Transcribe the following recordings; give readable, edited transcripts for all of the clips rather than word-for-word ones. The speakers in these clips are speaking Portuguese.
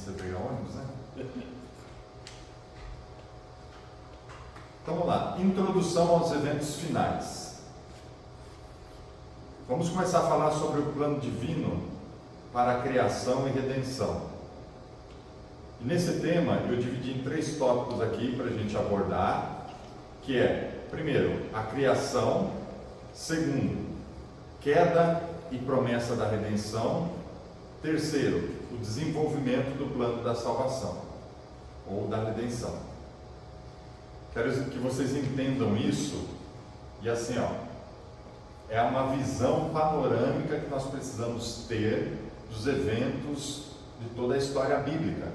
você pegar ônibus, né? Então vamos lá, introdução aos eventos finais. Vamos começar a falar sobre o plano divino para a criação e redenção. E nesse tema eu dividi em 3 tópicos aqui para a gente abordar, que é, primeiro, a criação, segundo, queda e promessa da redenção, terceiro, o desenvolvimento do plano da salvação, ou da redenção. Quero que vocês entendam isso, e assim, é uma visão panorâmica que nós precisamos ter dos eventos de toda a história bíblica,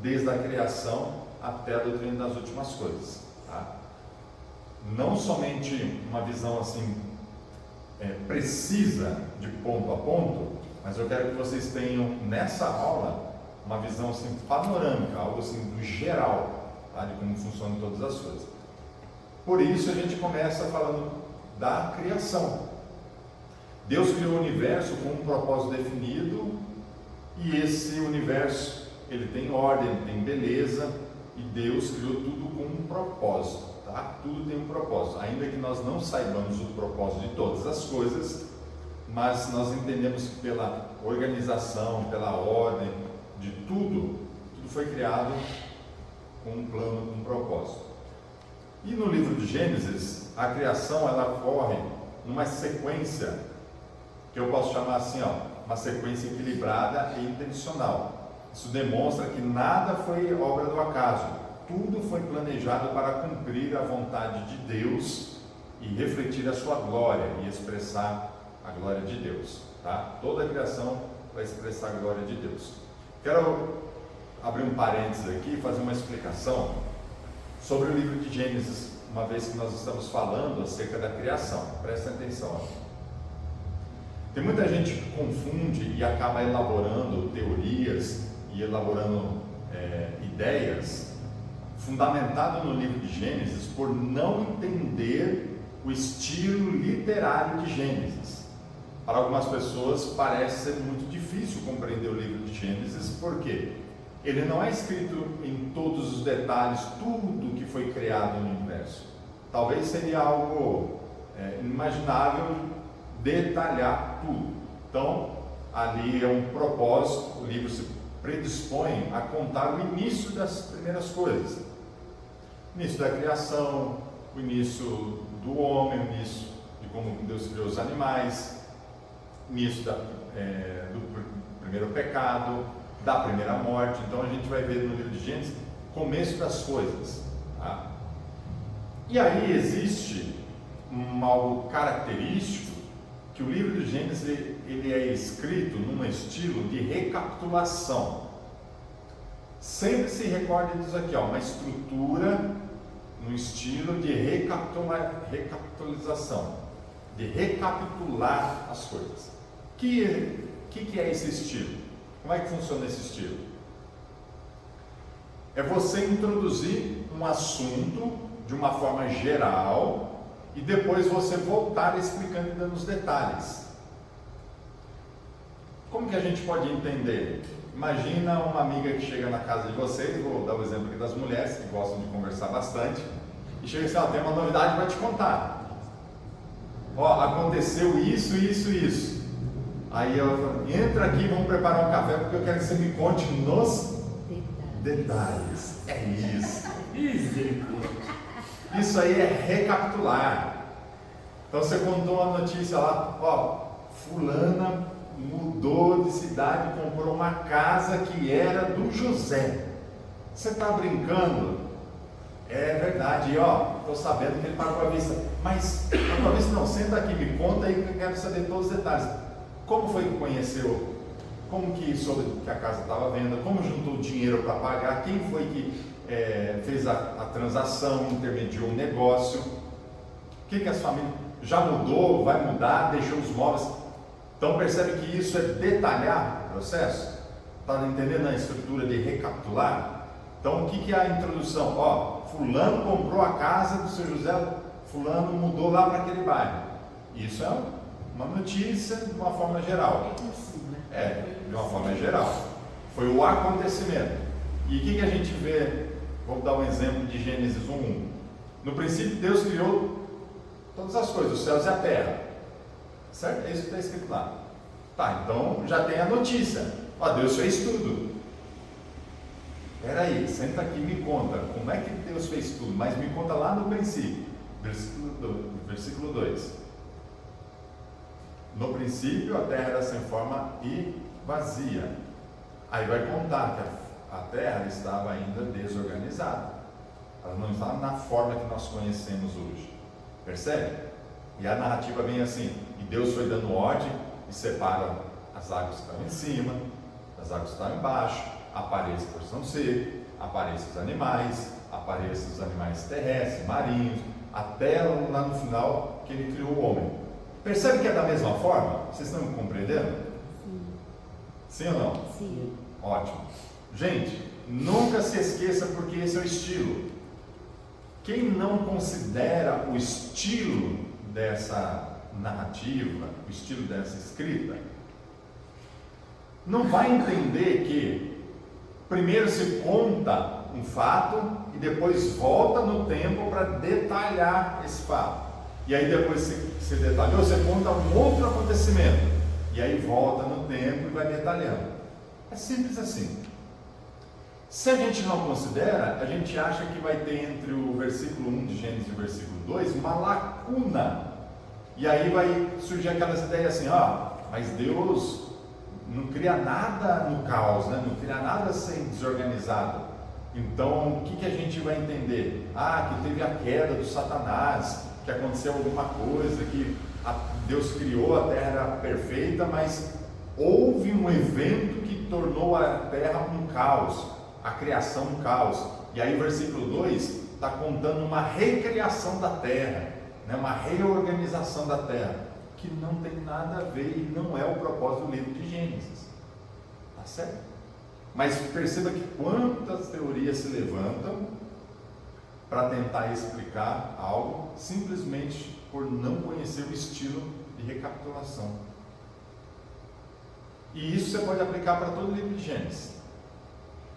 desde a criação até a doutrina das últimas coisas. Tá? Não somente uma visão assim precisa de ponto a ponto, mas eu quero que vocês tenham nessa aula uma visão assim panorâmica, algo assim do geral, tá? De como funcionam todas as coisas. Por isso a gente começa falando da criação. Deus criou o universo com um propósito definido, e esse universo ele tem ordem, ele tem beleza, e Deus criou tudo com um propósito. Tá? Tudo tem um propósito, ainda que nós não saibamos o propósito de todas as coisas, mas nós entendemos que pela organização, pela ordem de tudo foi criado com um plano, com um propósito. E no livro de Gênesis, a criação ela ocorre numa sequência que eu posso chamar assim, uma sequência equilibrada e intencional. Isso demonstra que nada foi obra do acaso. Tudo foi planejado para cumprir a vontade de Deus e refletir a sua glória e expressar a glória de Deus. Tá? Toda a criação vai expressar a glória de Deus. Quero abrir um parênteses aqui e fazer uma explicação sobre o livro de Gênesis, uma vez que nós estamos falando acerca da criação. Prestem atenção. Tem muita gente que confunde e acaba elaborando teorias e elaborando ideias fundamentado no livro de Gênesis por não entender o estilo literário de Gênesis. Para algumas pessoas parece ser muito difícil compreender o livro de Gênesis, porque ele não é escrito em todos os detalhes, tudo que foi criado no universo. Talvez seria algo inimaginável detalhar tudo. Então, ali é um propósito, o livro se predispõe a contar o início das primeiras coisas. O início da criação, o início do homem, o início de como Deus criou os animais, o início do primeiro pecado, da primeira morte. Então a gente vai ver no livro de Gênesis o começo das coisas. Tá? E aí existe algo característico, que o livro de Gênesis ele é escrito num estilo de recapitulação. Sempre se recorde disso aqui, uma estrutura, no estilo de recapitulação, de recapitular as coisas. O que é esse estilo? Como é que funciona esse estilo? É você introduzir um assunto de uma forma geral e depois você voltar explicando e dando os detalhes. Como que a gente pode entender? Imagina uma amiga que chega na casa de vocês, vou dar o exemplo aqui das mulheres que gostam de conversar bastante, e chega assim, tem uma novidade para te contar. Aconteceu isso, isso, isso. Aí eu falo, entra aqui, vamos preparar um café, porque eu quero que você me conte nos detalhes. É isso. Isso aí é recapitular. Então você contou uma notícia lá, fulana mudou de cidade, comprou uma casa que era do José. Você está brincando? É verdade, estou sabendo que ele pagou a vista. Mas pagou a vista não, senta aqui, me conta aí que eu quero saber todos os detalhes. Como foi que conheceu? Como que soube que a casa estava à venda? Como juntou dinheiro para pagar? Quem foi que fez a transação, intermediou um negócio? O que as famílias... Já mudou, vai mudar, deixou os móveis... Então percebe que isso é detalhar o processo? Está entendendo a estrutura de recapitular? Então o que é a introdução? Fulano comprou a casa do seu José, fulano mudou lá para aquele bairro. Isso é uma notícia de uma forma geral. De uma forma geral. Foi o acontecimento. E o que a gente vê? Vou dar um exemplo de Gênesis 1:1. No princípio, Deus criou todas as coisas, os céus e a terra. Certo? É isso que está escrito lá. Tá, então já tem a notícia. Ó, Deus fez tudo. Peraí, senta aqui e me conta. Como é que Deus fez tudo? Mas me conta lá no princípio. Versículo 2. No princípio, a terra era sem forma e vazia. Aí vai contar que a terra estava ainda desorganizada. Ela não estava na forma que nós conhecemos hoje. Percebe? E a narrativa vem assim: e Deus foi dando ordem e separa as águas que estão em cima, as águas que estão embaixo, apareça a porção seca, apareça os animais terrestres, marinhos, até lá no final que ele criou o homem. Percebe que é da mesma forma? Vocês estão me compreendendo? Sim. Sim ou não? Sim. Ótimo. Gente, nunca se esqueça, porque esse é o estilo. Quem não considera o estilo dessa narrativa, o estilo dessa escrita, não vai entender que primeiro se conta um fato e depois volta no tempo para detalhar esse fato. E aí depois se detalhou, você conta um outro acontecimento. E aí volta no tempo e vai detalhando. É simples assim. Se a gente não considera, a gente acha que vai ter entre o versículo 1 de Gênesis e o versículo 2 uma lacuna. E aí vai surgir aquelas ideias assim: mas Deus não cria nada no caos, né? Não cria nada sem desorganizado. Então, o que a gente vai entender? Que teve a queda do Satanás, que aconteceu alguma coisa, que Deus criou, a terra era perfeita, mas houve um evento que tornou a terra um caos, a criação um caos. E aí o versículo 2 está contando uma recriação da terra, né? Uma reorganização da terra, que não tem nada a ver e não é o propósito do livro de Gênesis. Tá certo? Mas perceba que quantas teorias se levantam para tentar explicar algo simplesmente por não conhecer o estilo de recapitulação. E isso você pode aplicar para todo o livro de Gênesis.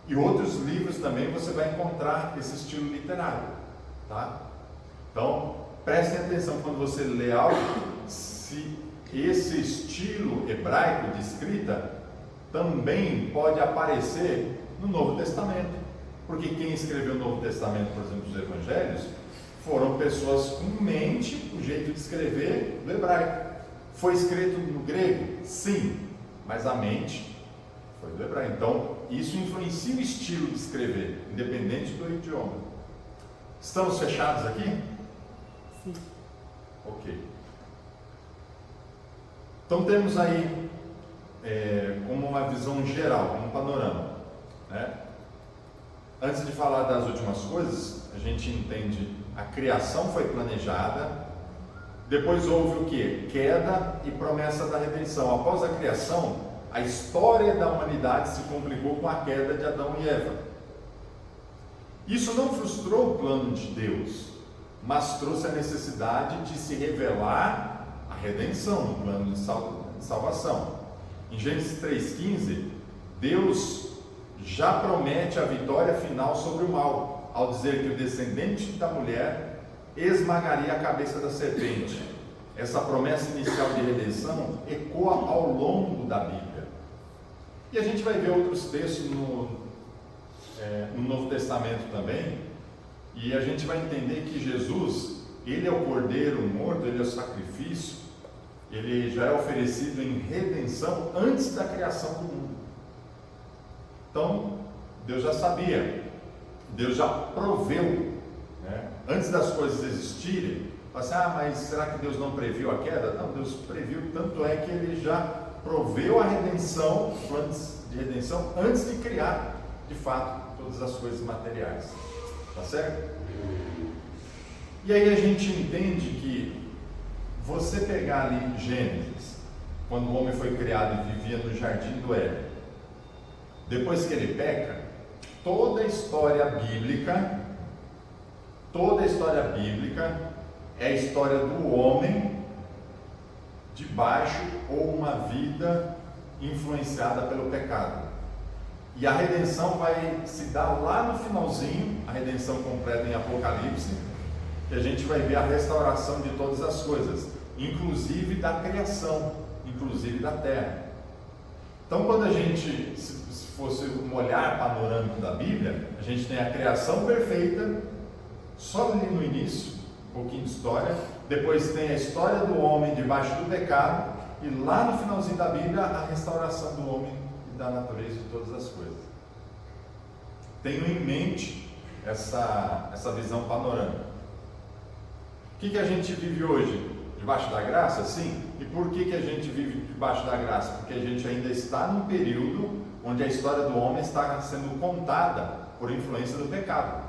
E outros livros também você vai encontrar esse estilo literário, tá? Então, prestem atenção quando você lê algo, se esse estilo hebraico de escrita também pode aparecer no Novo Testamento. Porque quem escreveu o Novo Testamento, por exemplo, os Evangelhos, foram pessoas com mente, o jeito de escrever do hebraico. Foi escrito no grego? Sim, mas a mente foi do hebraico. Então, isso influencia o estilo de escrever, independente do idioma. Estamos fechados aqui? Sim. Ok. Então, temos aí como uma visão geral, como um panorama, né? Antes de falar das últimas coisas, a gente entende: a criação foi planejada, depois houve o que? Queda e promessa da redenção. Após a criação, a história da humanidade se complicou com a queda de Adão e Eva. Isso não frustrou o plano de Deus, mas trouxe a necessidade de se revelar a redenção no plano de salvação. Em Gênesis 3,15, Deus já promete a vitória final sobre o mal, ao dizer que o descendente da mulher esmagaria a cabeça da serpente. Essa promessa inicial de redenção ecoa ao longo da Bíblia. E a gente vai ver outros textos no Novo Testamento também, e a gente vai entender que Jesus, ele é o cordeiro morto, ele é o sacrifício, ele já é oferecido em redenção antes da criação do mundo. Então, Deus já sabia, Deus já proveu, né? Antes das coisas existirem. Assim, mas será que Deus não previu a queda? Não, Deus previu, tanto é que ele já proveu a redenção, antes de redenção, antes de criar, de fato, todas as coisas materiais. Tá certo? E aí a gente entende que você pegar ali Gênesis, quando o homem foi criado e vivia no jardim do Éden, depois que ele peca, toda a história bíblica é a história do homem debaixo ou uma vida influenciada pelo pecado. E a redenção vai se dar lá no finalzinho, a redenção completa em Apocalipse, que a gente vai ver a restauração de todas as coisas, inclusive da criação, inclusive da terra. Então, quando a gente, se fosse um olhar panorâmico da Bíblia, a gente tem a criação perfeita, só ali no início, um pouquinho de história, depois tem a história do homem debaixo do pecado, e lá no finalzinho da Bíblia, a restauração do homem e da natureza de todas as coisas. Tenho em mente essa visão panorâmica. O que a gente vive hoje? Debaixo da graça? Sim. E por que a gente vive debaixo da graça? Porque a gente ainda está num período onde a história do homem está sendo contada por influência do pecado.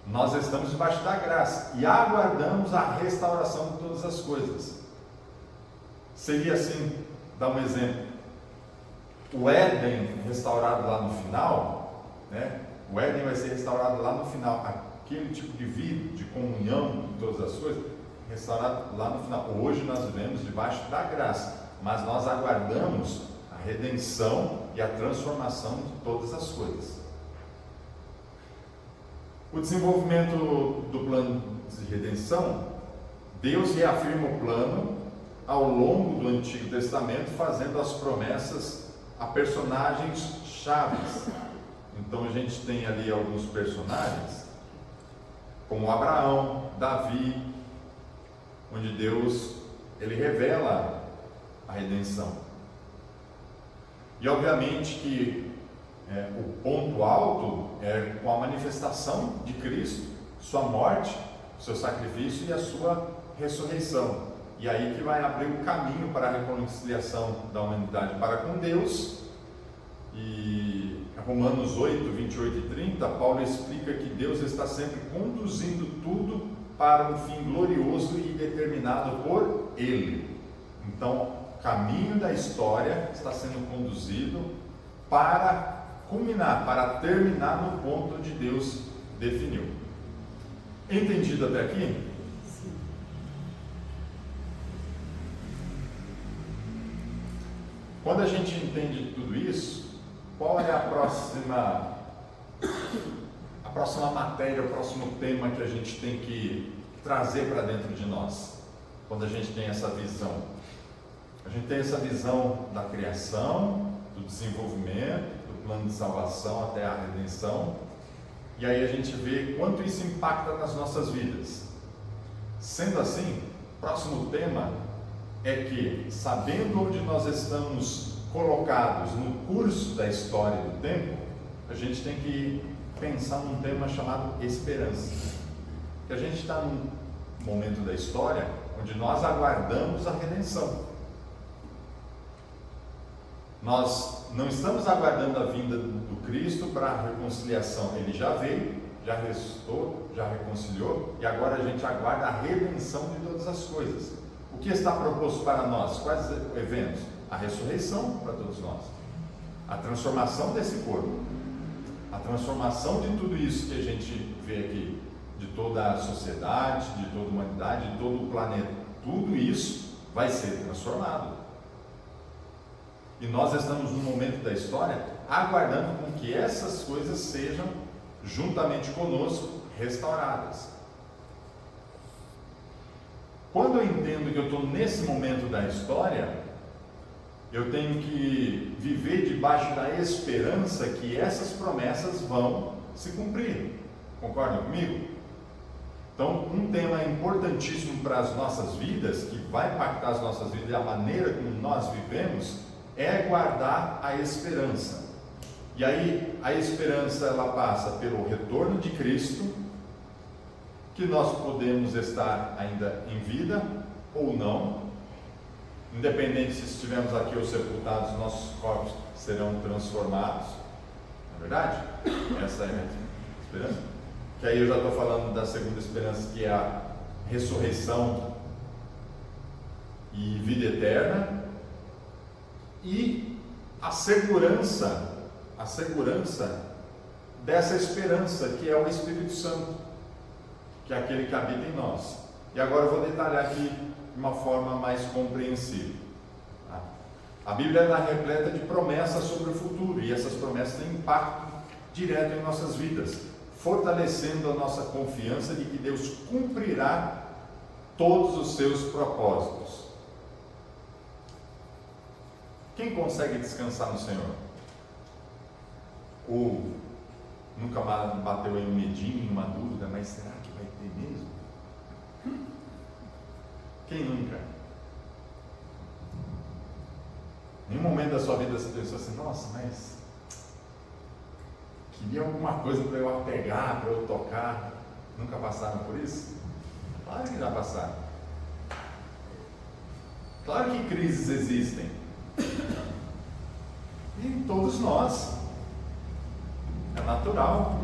Nós estamos debaixo da graça e aguardamos a restauração de todas as coisas. Seria assim, dar um exemplo, o Éden restaurado lá no final, né? O Éden vai ser restaurado lá no final, aquele tipo de vida, de comunhão, de todas as coisas, restaurado lá no final. Hoje nós vivemos debaixo da graça, mas nós aguardamos a redenção e a transformação de todas as coisas. O desenvolvimento do plano de redenção, Deus reafirma o plano ao longo do Antigo Testamento, fazendo as promessas a personagens chaves. Então a gente tem ali alguns personagens, como Abraão, Davi, onde Deus ele revela a redenção. E obviamente que o ponto alto é com a manifestação de Cristo, sua morte, seu sacrifício e a sua ressurreição. E aí que vai abrir o caminho para a reconciliação da humanidade para com Deus. E Romanos 8, 28 e 30, Paulo explica que Deus está sempre conduzindo tudo para um fim glorioso e determinado por Ele. Então, o caminho da história está sendo conduzido para culminar, para terminar no ponto onde Deus definiu. Entendido até aqui? Sim. Quando a gente entende tudo isso, qual é a próxima matéria, o próximo tema que a gente tem que trazer para dentro de nós? Quando a gente tem essa visão. A gente tem essa visão da criação, do desenvolvimento, do plano de salvação até a redenção. E aí a gente vê quanto isso impacta nas nossas vidas. Sendo assim, o próximo tema é que, sabendo onde nós estamos colocados no curso da história do tempo, a gente tem que pensar num tema chamado esperança. Que a gente está num momento da história onde nós aguardamos a redenção. Nós não estamos aguardando a vinda do Cristo para a reconciliação. Ele já veio, já ressuscitou, já reconciliou, e agora a gente aguarda a redenção de todas as coisas. O que está proposto para nós? Quais eventos? A ressurreição para todos nós, a transformação desse corpo, a transformação de tudo isso que a gente vê aqui, de toda a sociedade, de toda a humanidade, de todo o planeta. Tudo isso vai ser transformado. E nós estamos num momento da história aguardando com que essas coisas sejam, juntamente conosco, restauradas. Quando eu entendo que eu estou nesse momento da história, eu tenho que viver debaixo da esperança que essas promessas vão se cumprir. Concordam comigo? Então, um tema importantíssimo para as nossas vidas, que vai impactar as nossas vidas e a maneira como nós vivemos, é guardar a esperança. E aí, a esperança ela passa pelo retorno de Cristo, que nós podemos estar ainda em vida ou não, independente se estivermos aqui ou sepultados, nossos corpos serão transformados. Não é verdade? Essa é a esperança. Que aí eu já estou falando da segunda esperança, que é a ressurreição e vida eterna. E a segurança dessa esperança, que é o Espírito Santo, que é aquele que habita em nós. E agora eu vou detalhar aqui de uma forma mais compreensível. A Bíblia ela é repleta de promessas sobre o futuro, e essas promessas têm impacto direto em nossas vidas, fortalecendo a nossa confiança de que Deus cumprirá todos os seus propósitos. Quem consegue descansar no Senhor? Ou nunca mais bateu em um medinho, uma dúvida, mas será que vai ter mesmo? Quem nunca? Em nenhum momento da sua vida você pensou assim, nossa, mas queria alguma coisa para eu apegar, para eu tocar. Nunca passaram por isso? Claro que já passaram. Claro que crises existem. E em todos nós. É natural.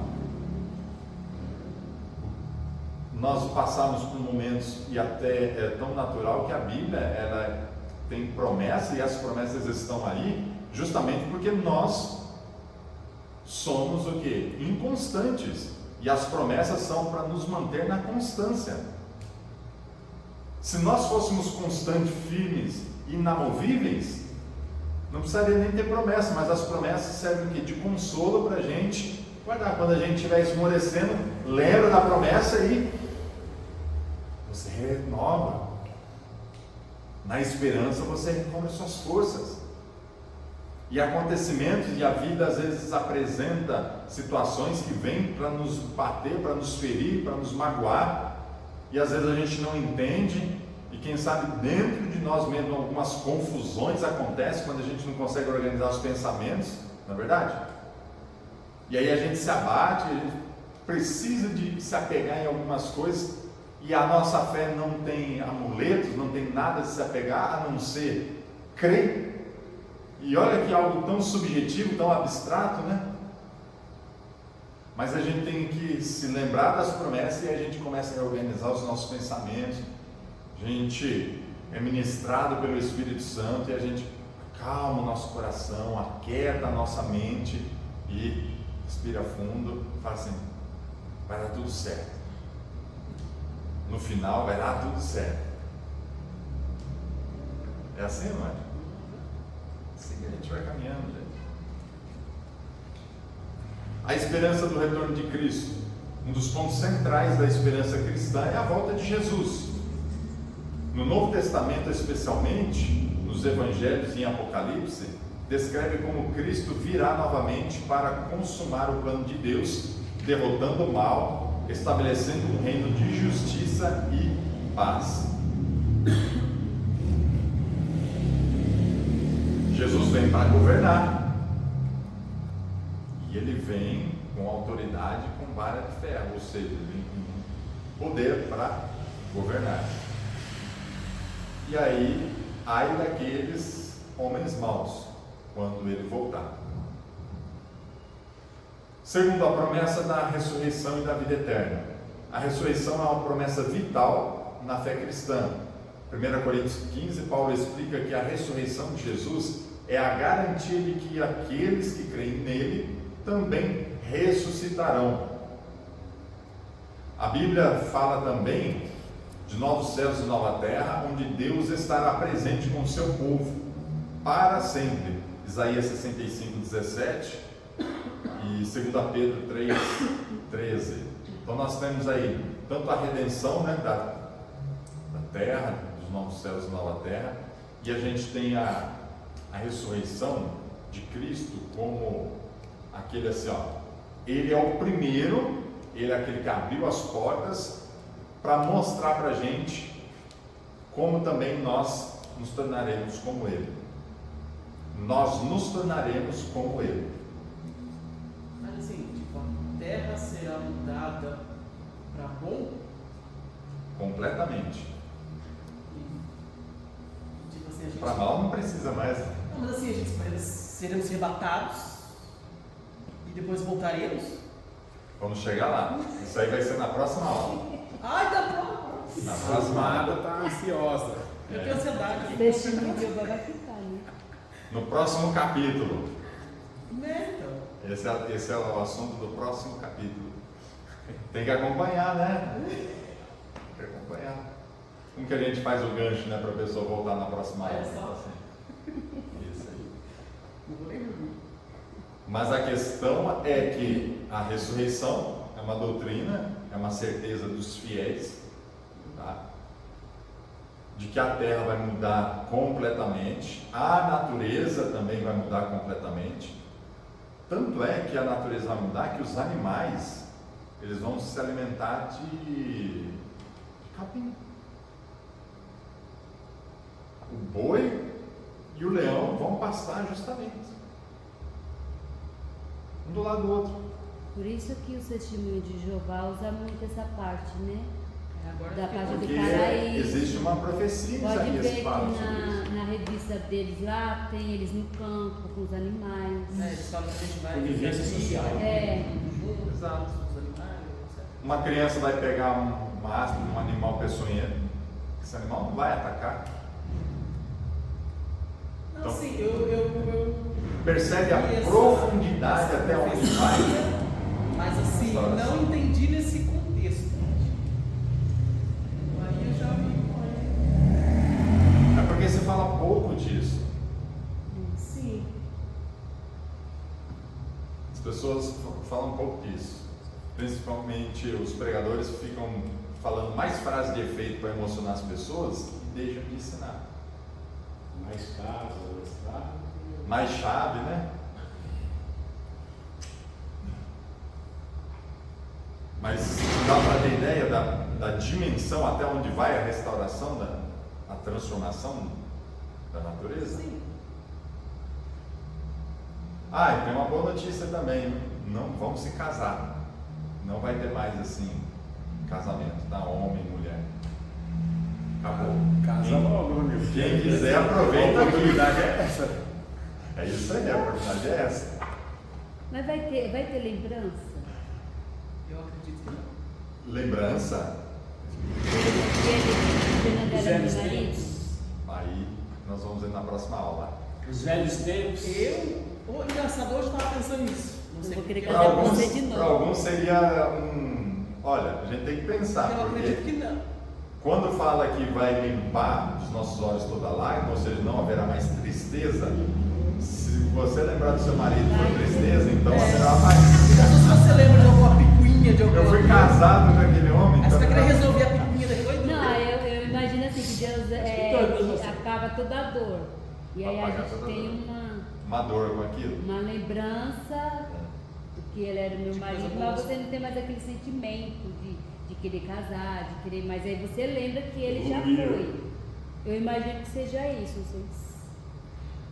Nós passamos por momentos, e até é tão natural que a Bíblia ela tem promessas, e as promessas estão aí justamente porque nós somos o quê? Inconstantes. E as promessas são para nos manter na constância. Se nós fôssemos constantes, firmes, inamovíveis, não precisaria nem ter promessa, mas as promessas servem o quê? De consolo para a gente guardar. Quando a gente estiver esmorecendo, lembra da promessa e você renova. Na esperança você recobre suas forças. E acontecimentos, e a vida às vezes apresenta situações que vêm para nos bater, para nos ferir, para nos magoar, e às vezes a gente não entende, e quem sabe dentro de nós mesmos algumas confusões acontecem quando a gente não consegue organizar os pensamentos, não é verdade? E aí a gente se abate, a gente precisa de se apegar em algumas coisas, e a nossa fé não tem amuletos, não tem nada de se apegar a não ser crer. E olha que algo tão subjetivo, tão abstrato, né? Mas a gente tem que se lembrar das promessas e a gente começa a organizar os nossos pensamentos. A gente é ministrado pelo Espírito Santo e a gente acalma o nosso coração, aquieta a nossa mente e respira fundo e fala assim, vai dar tudo certo. No final vai dar tudo certo. É assim, não é? Assim que a gente vai caminhando, gente. A esperança do retorno de Cristo. Um dos pontos centrais da esperança cristã é a volta de Jesus. No Novo Testamento, especialmente, nos Evangelhos e em Apocalipse, descreve como Cristo virá novamente para consumar o plano de Deus, derrotando o mal, estabelecendo um reino de justiça e paz. Jesus vem para governar, e ele vem com autoridade, com vara de ferro, ou seja, ele vem com poder para governar. E aí, ai daqueles homens maus, quando ele voltar. Segundo, a promessa da ressurreição e da vida eterna. A ressurreição é uma promessa vital na fé cristã. 1 Coríntios 15, Paulo explica que a ressurreição de Jesus é a garantia de que aqueles que creem nele também ressuscitarão. A Bíblia fala também de novos céus e nova terra, onde Deus estará presente com o seu povo para sempre. Isaías 65, 17 e 2 Pedro 3, 13. Então nós temos aí tanto a redenção, né, da terra, dos novos céus e nova terra, e a gente tem a ressurreição de Cristo como aquele assim, ó, ele é o primeiro, ele é aquele que abriu as portas para mostrar para a gente como também nós nos tornaremos como ele. Nós nos tornaremos como ele. Mas assim, tipo, a terra será mudada para bom? Completamente. Tipo assim, a gente... Para mal não precisa mais. Não, mas assim, a gente seremos arrebatados e depois voltaremos? Vamos chegar lá. Isso aí vai ser na próxima aula. Ai, tá bom! Na próxima aula. Tá ansiosa. Eu tenho ansiedade. Deixa o nível vai ficar, né? No próximo capítulo. Né, então. Esse é o assunto do próximo capítulo. Tem que acompanhar, né? Tem que acompanhar. Como que a gente faz o gancho, né, para a pessoa voltar na próxima aula? É só. Assim. Isso. Mas a questão é que a ressurreição é uma doutrina, é uma certeza dos fiéis, tá? De que a terra vai mudar completamente, a natureza também vai mudar completamente. Tanto é que a natureza vai mudar que os animais, eles vão se alimentar de capim. O boi e o leão vão pastar justamente um do lado do outro. Por isso que o testemunho de Jeová usa muito essa parte, né? Agora Da fica- parte do Porque paraíso. existe uma profecia em Pode Isaías ver que que fala sobre isso. na revista deles lá tem eles no campo com os animais. Eles falam que a gente vai. Convivência social. Exato. Os animais, etc. Uma criança vai pegar uma aspa de um animal peçonhento, esse animal não vai atacar. Não, Então, sim, eu percebe a essa- profundidade essa até onde profecia, vai. Mas assim, não entendi nesse contexto. Aí eu já me. É porque você fala pouco disso. Sim. As pessoas falam pouco disso. Principalmente os pregadores ficam falando mais frases de efeito para emocionar as pessoas e deixam de ensinar. Mais casas, mais carro. Mais chave, né? Mas dá para ter ideia da dimensão até onde vai a restauração, a transformação da natureza? Sim. Ah, e tem uma boa notícia também, não vamos se casar. Não vai ter mais assim, casamento, tá? Homem e mulher. Acabou. Casa logo, meu filho. Quem quiser aproveita A aqui. oportunidade é essa. É isso aí, a oportunidade é essa. Mas vai ter lembrança? Eu acredito que não. Lembrança, Fernando Os era velhos meu marido? tempos. aí nós vamos ver na próxima aula. Os velhos tempos. Engraçado, hoje eu estava pensando nisso. Não Eu sei vou querer porque casar eu- com você de novo. Para alguns seria olha, a gente tem que pensar, Eu acredito porque que não. quando fala que vai limpar dos nossos olhos toda lágrima, ou seja, não haverá mais tristeza, se você lembrar do seu marido por tristeza, então haverá mais. Se você lembra de alguma picuinha, de alguma Eu fui coisa, casado com aquele homem. aí você vai então- querer resolver a picuinha depois? Não, eu imagino assim que Deus Deus apaga toda a dor. E aí a Apaga gente toda a tem dor. uma Uma com aquilo. lembrança que ele era meu De marido, coisa boa. mas você não tem mais aquele sentimento de querer casar, de querer, mas aí você lembra que ele já foi. Eu imagino que seja isso, vocês.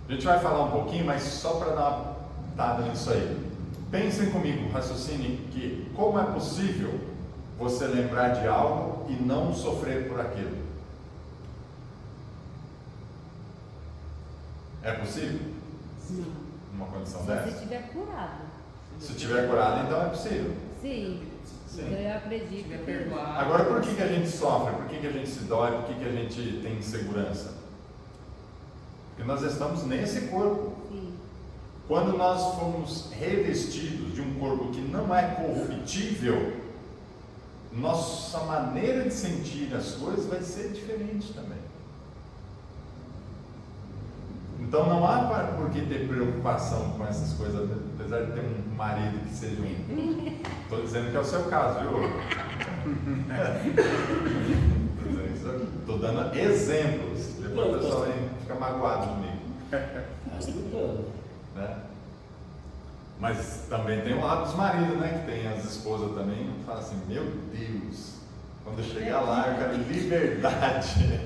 A gente vai falar um pouquinho, mas só para dar uma dada nisso aí. Pensem comigo, raciocinem que como é possível você lembrar de algo e não sofrer por aquilo? É possível? Não. Numa condição Se dessa? você estiver curado. Se tiver curado, então é possível. Sim. Sim. Então eu acredito. Tiver que- perdoado. Agora, por que a gente sofre? Por que a gente se dói? Por que a gente tem insegurança? Porque nós estamos nesse corpo. Sim. Quando nós fomos revestidos de um corpo que não é corruptível, nossa maneira de sentir as coisas vai ser diferente também. Então não há por que ter preocupação com essas coisas, apesar de ter um marido que seja um. Estou dizendo que é o seu caso, viu? Estou dando exemplos. Depois o pessoal aí fica magoado comigo. Tá estudando. Né? Mas também tem o lado dos maridos, né? Que tem as esposas também, que falam assim, meu Deus, quando eu chegar lá eu quero liberdade.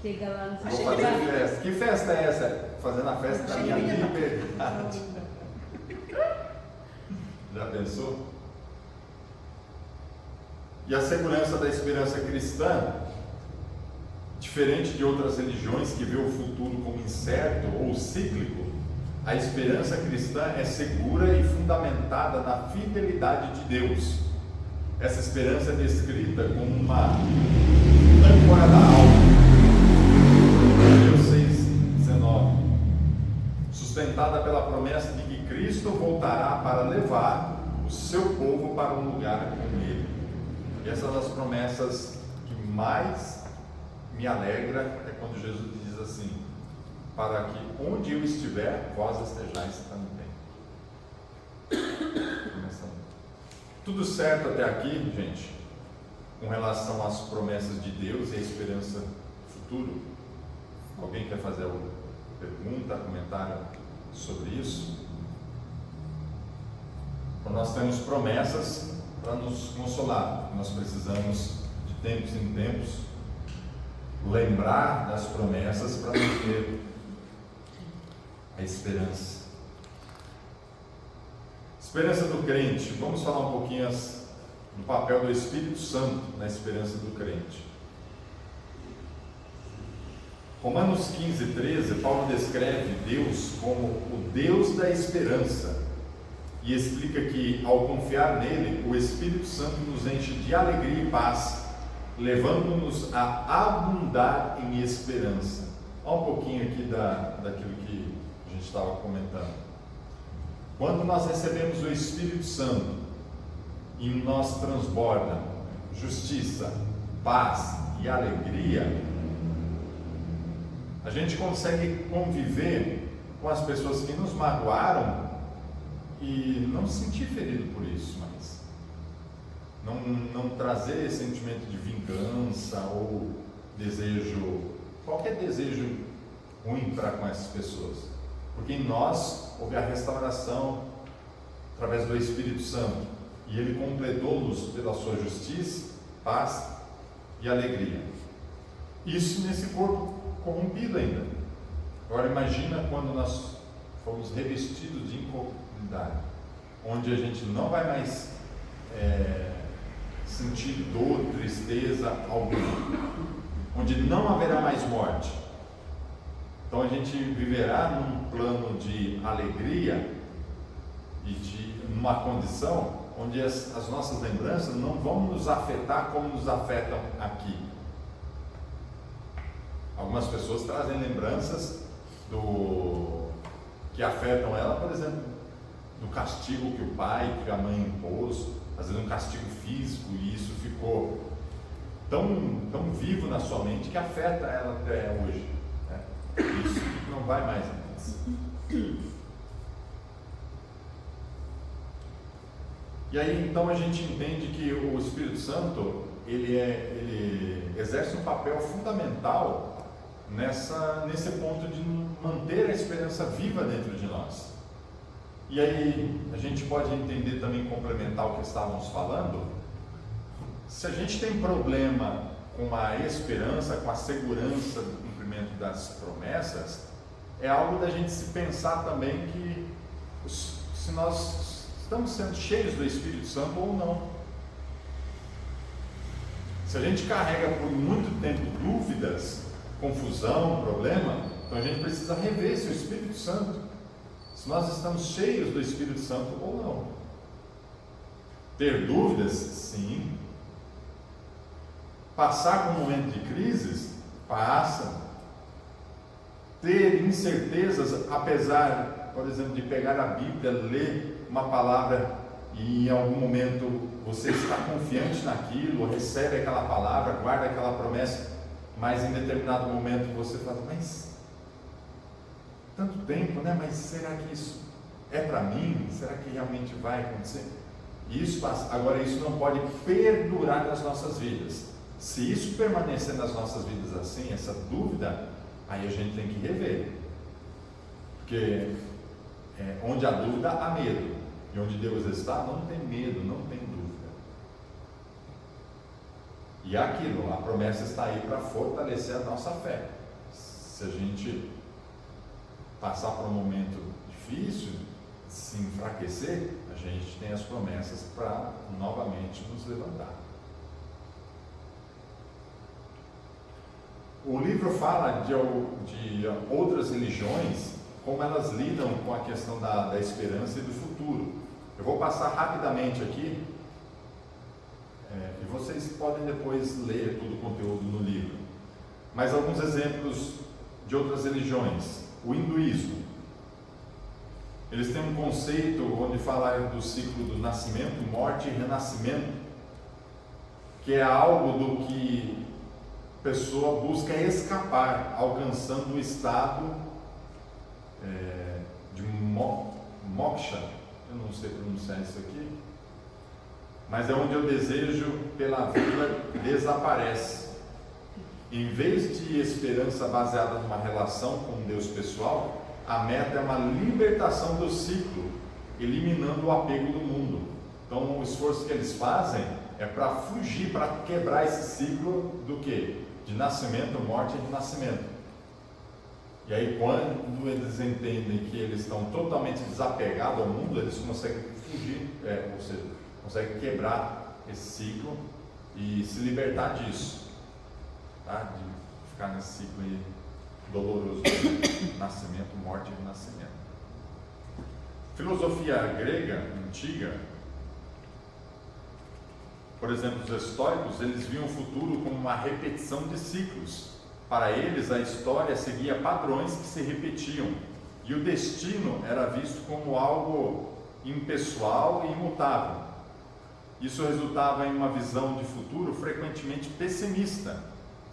Chega lá no Vou seu fazer festa. Que festa é essa? Fazendo a festa da minha liberdade. Já pensou? E a segurança da esperança cristã, diferente de outras religiões que vê o futuro como incerto ou cíclico, a esperança cristã é segura e fundamentada na fidelidade de Deus. Essa esperança é descrita como uma âncora da alma. Hebreus 6:19, sustentada pela promessa de que Cristo voltará para levar o seu povo para um lugar com Ele. E essa é uma das promessas que mais me alegra, é quando Jesus diz assim, para que onde eu estiver, vós estejais também. Tudo certo até aqui, gente, com relação às promessas de Deus e a esperança futuro? Alguém quer fazer alguma pergunta, comentário sobre isso? Então, nós temos promessas para nos consolar. Nós precisamos, de tempos em tempos, lembrar das promessas para manter a esperança. Esperança do crente. Vamos falar um pouquinho do papel do Espírito Santo na esperança do crente. Romanos 15, 13, Paulo descreve Deus como o Deus da esperança e explica que, ao confiar nele, o Espírito Santo nos enche de alegria e paz, levando-nos a abundar em esperança. Olha um pouquinho aqui daquilo que a gente estava comentando. Quando nós recebemos o Espírito Santo e em nós transborda justiça, paz e alegria, a gente consegue conviver com as pessoas que nos magoaram e não se sentir ferido por isso, mas não trazer sentimento de vingança ou qualquer desejo ruim para com essas pessoas, porque em nós houve a restauração através do Espírito Santo e ele completou-nos pela sua justiça, paz e alegria. Isso nesse corpo corrompido ainda. Agora imagina quando nós fomos revestidos de incorruptibilidade, onde a gente não vai mais sentir dor, tristeza alguma, onde não haverá mais morte. Então a gente viverá num plano de alegria e de uma condição onde as nossas lembranças não vão nos afetar como nos afetam aqui. Algumas pessoas trazem lembranças que afetam ela, por exemplo, do castigo que o pai, que a mãe impôs, às vezes um castigo físico, e isso ficou tão vivo na sua mente que afeta ela até hoje, né? Isso não vai mais acontecer. E aí então a gente entende que o Espírito Santo ele exerce um papel fundamental nesse ponto de manter a esperança viva dentro de nós. E aí a gente pode entender também, complementar o que estávamos falando, se a gente tem problema com a esperança, com a segurança do cumprimento das promessas, é algo da gente se pensar também que se nós estamos sendo cheios do Espírito Santo ou não. Se a gente carrega por muito tempo dúvidas, confusão, problema, então a gente precisa rever se o Espírito Santo, se nós estamos cheios do Espírito Santo ou não. Ter dúvidas, sim. Passar por um momento de crises, passa. Ter incertezas, apesar, por exemplo, de pegar a Bíblia, ler uma palavra e em algum momento você está confiante naquilo, recebe aquela palavra, guarda aquela promessa, mas em determinado momento você fala, mas tanto tempo, né? Mas será que isso é para mim? Será que realmente vai acontecer? Isso passa. Agora, isso não pode perdurar nas nossas vidas. Se isso permanecer nas nossas vidas assim, essa dúvida, aí a gente tem que rever. Porque onde há dúvida, há medo. E onde Deus está, não tem medo, não tem dúvida. E aquilo, a promessa está aí para fortalecer a nossa fé. Se a gente passar por um momento difícil, se enfraquecer, a gente tem as promessas para novamente nos levantar. O livro fala de outras religiões, como elas lidam com a questão da esperança e do futuro. Eu vou passar rapidamente aqui, e vocês podem depois ler todo o conteúdo no livro. Mas alguns exemplos de outras religiões. O hinduísmo. Eles têm um conceito onde fala do ciclo do nascimento, morte e renascimento, que é algo do que a pessoa busca escapar, alcançando o estado de moksha. Eu não sei pronunciar isso aqui. mas é onde o desejo pela vida desaparece. Em vez de esperança baseada numa relação com Deus pessoal, a meta é uma libertação do ciclo, eliminando o apego do mundo. Então o esforço que eles fazem é para fugir, para quebrar esse ciclo do quê? De nascimento, morte e renascimento. E aí quando eles entendem que eles estão totalmente desapegados ao mundo, eles conseguem fugir, ou seja, conseguem quebrar esse ciclo e se libertar disso, tá? De ficar nesse ciclo aí doloroso de nascimento, morte e renascimento. Filosofia grega antiga, por exemplo, os estoicos, eles viam o futuro como uma repetição de ciclos. Para eles, a história seguia padrões que se repetiam, e o destino era visto como algo impessoal e imutável. Isso resultava em uma visão de futuro frequentemente pessimista,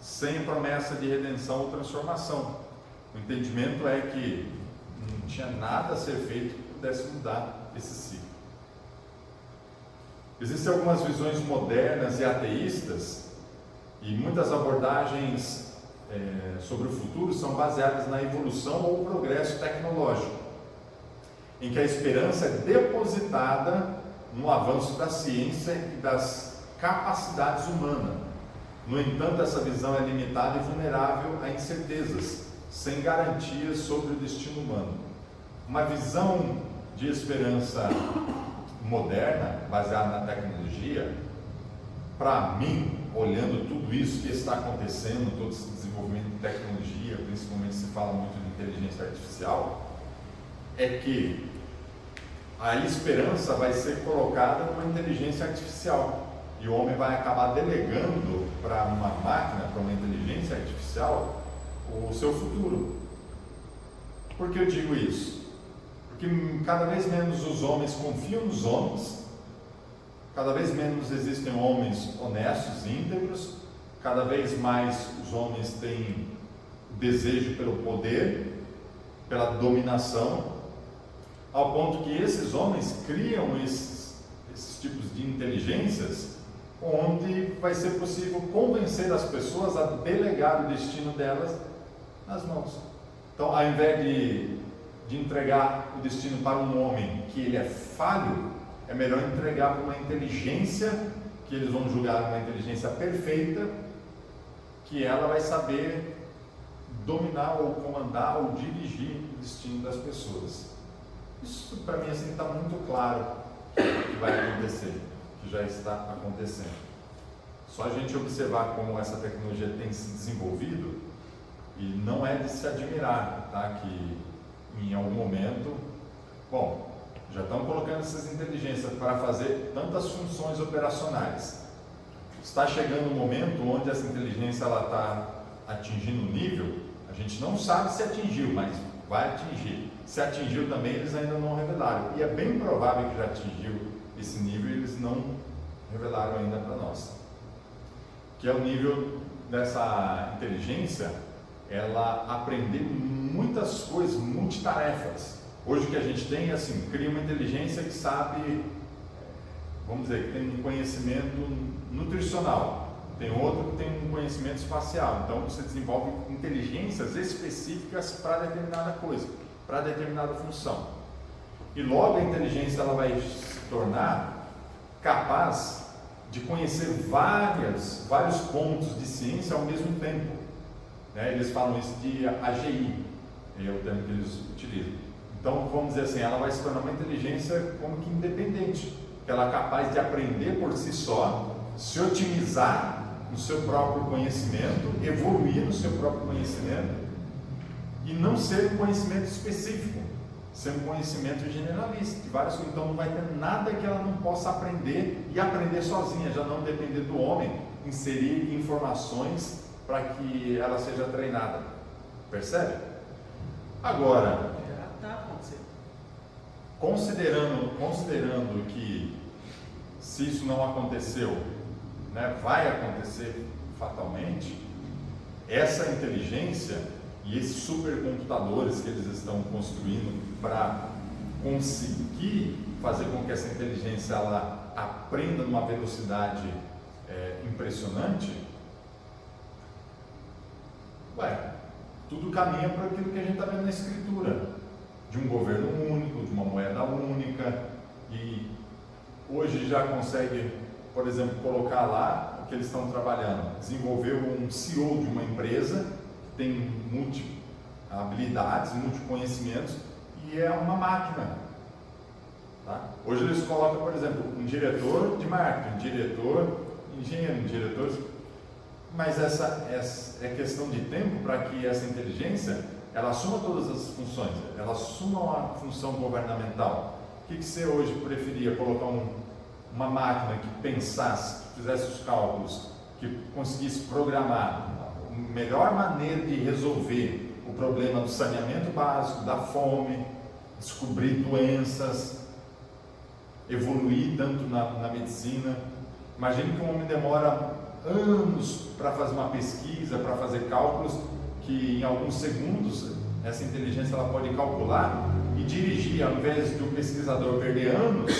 sem promessa de redenção ou transformação. O entendimento é que não tinha nada a ser feito que pudesse mudar esse ciclo. Existem algumas visões modernas e ateístas, e muitas abordagens sobre o futuro são baseadas na evolução ou progresso tecnológico, em que a esperança é depositada no avanço da ciência e das capacidades humanas. No entanto, essa visão é limitada e vulnerável a incertezas, sem garantias sobre o destino humano. Uma visão de esperança moderna, baseada na tecnologia, para mim, olhando tudo isso que está acontecendo, todo esse desenvolvimento de tecnologia, principalmente se fala muito de inteligência artificial, é que a esperança vai ser colocada numa inteligência artificial. E o homem vai acabar delegando para uma máquina, para uma inteligência artificial, o seu futuro. Por que eu digo isso? Porque cada vez menos os homens confiam nos homens, cada vez menos existem homens honestos e íntegros, cada vez mais os homens têm desejo pelo poder, pela dominação, ao ponto que esses homens criam esses tipos de inteligências, onde vai ser possível convencer as pessoas a delegar o destino delas nas mãos. Então, ao invés de entregar o destino para um homem que ele é falho, é melhor entregar para uma inteligência, que eles vão julgar uma inteligência perfeita, que ela vai saber dominar ou comandar ou dirigir o destino das pessoas. Isso para mim assim está muito claro que vai acontecer, que já está acontecendo. Só a gente observar como essa tecnologia tem se desenvolvido, e não é de se admirar, tá? Que em algum momento, bom, já estão colocando essas inteligências para fazer tantas funções operacionais. Está chegando um momento onde essa inteligência está atingindo um nível, a gente não sabe se atingiu, mas vai atingir. Se atingiu também, eles ainda não revelaram. E é bem provável que já atingiu esse nível e eles não revelaram ainda para nós. Que é o nível dessa inteligência, ela aprender muitas coisas, multitarefas. Hoje o que a gente tem é assim, cria uma inteligência que sabe, vamos dizer, que tem um conhecimento nutricional, tem outro que tem um conhecimento espacial. Então você desenvolve inteligências específicas para determinada coisa, para determinada função. E logo a inteligência ela vai se tornar capaz de conhecer vários pontos de ciência ao mesmo tempo. Eles falam isso de AGI, é o termo que eles utilizam. Então, vamos dizer assim, ela vai se tornar uma inteligência como que independente, que ela é capaz de aprender por si só, se otimizar no seu próprio conhecimento, evoluir no seu próprio conhecimento, e não ser um conhecimento específico, ser um conhecimento generalista, de várias coisas. Então, não vai ter nada que ela não possa aprender e aprender sozinha, já não depender do homem, inserir informações para que ela seja treinada. Percebe? Agora, Já está acontecendo. Considerando que se isso não aconteceu, vai acontecer fatalmente, essa inteligência e esses supercomputadores que eles estão construindo para conseguir fazer com que essa inteligência ela aprenda numa velocidade impressionante, tudo caminha para aquilo que a gente está vendo na Escritura, de um governo único, de uma moeda única, e hoje já consegue, por exemplo, colocar lá o que eles estão trabalhando, desenvolver um CEO de uma empresa que tem habilidades, multiconhecimentos, e é uma máquina. Tá? Hoje eles colocam, por exemplo, um diretor de marketing, um diretor, engenheiro, um diretor, mas essa é questão de tempo para que essa inteligência ela assuma todas as funções, ela assuma uma função governamental. O que você hoje preferia? Colocar uma máquina que pensasse, que fizesse os cálculos, que conseguisse programar a melhor maneira de resolver o problema do saneamento básico, da fome, descobrir doenças, evoluir tanto na medicina. Imagine que um homem demora anos para fazer uma pesquisa, para fazer cálculos, que em alguns segundos essa inteligência ela pode calcular e dirigir, ao invés de um pesquisador perder anos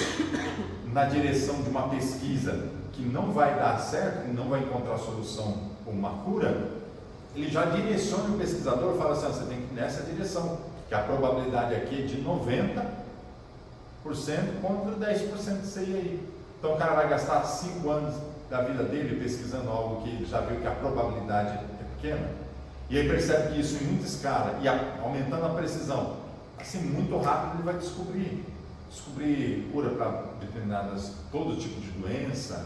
na direção de uma pesquisa que não vai dar certo, que não vai encontrar solução ou uma cura, ele já direciona o pesquisador e fala assim: você tem que ir nessa direção, que a probabilidade aqui é de 90% contra 10% de você ir aí. Então o cara vai gastar 5 anos da vida dele pesquisando algo que ele já viu que a probabilidade é pequena, e aí percebe que isso em muita escala e aumentando a precisão, assim, muito rápido ele vai descobrir cura para todo tipo de doença,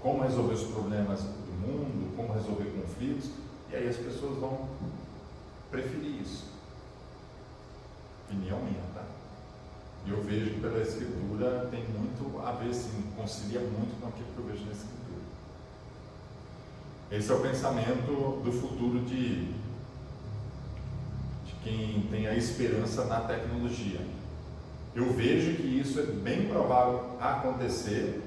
como resolver os problemas do mundo, como resolver conflitos, e aí as pessoas vão preferir isso. Opinião minha, tá? E eu vejo que pela Escritura tem muito a ver, sim, concilia muito com aquilo que eu vejo na Escritura. Esse é o pensamento do futuro de quem tem a esperança na tecnologia. Eu vejo que isso é bem provável acontecer,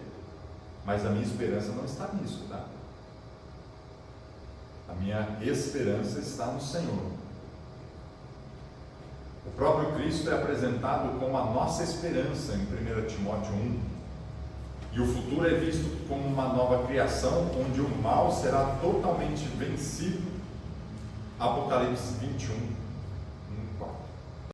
mas a minha esperança não está nisso, tá? A minha esperança está no Senhor. O próprio Cristo é apresentado como a nossa esperança em 1 Timóteo 1. E o futuro é visto como uma nova criação, onde o mal será totalmente vencido. Apocalipse 21.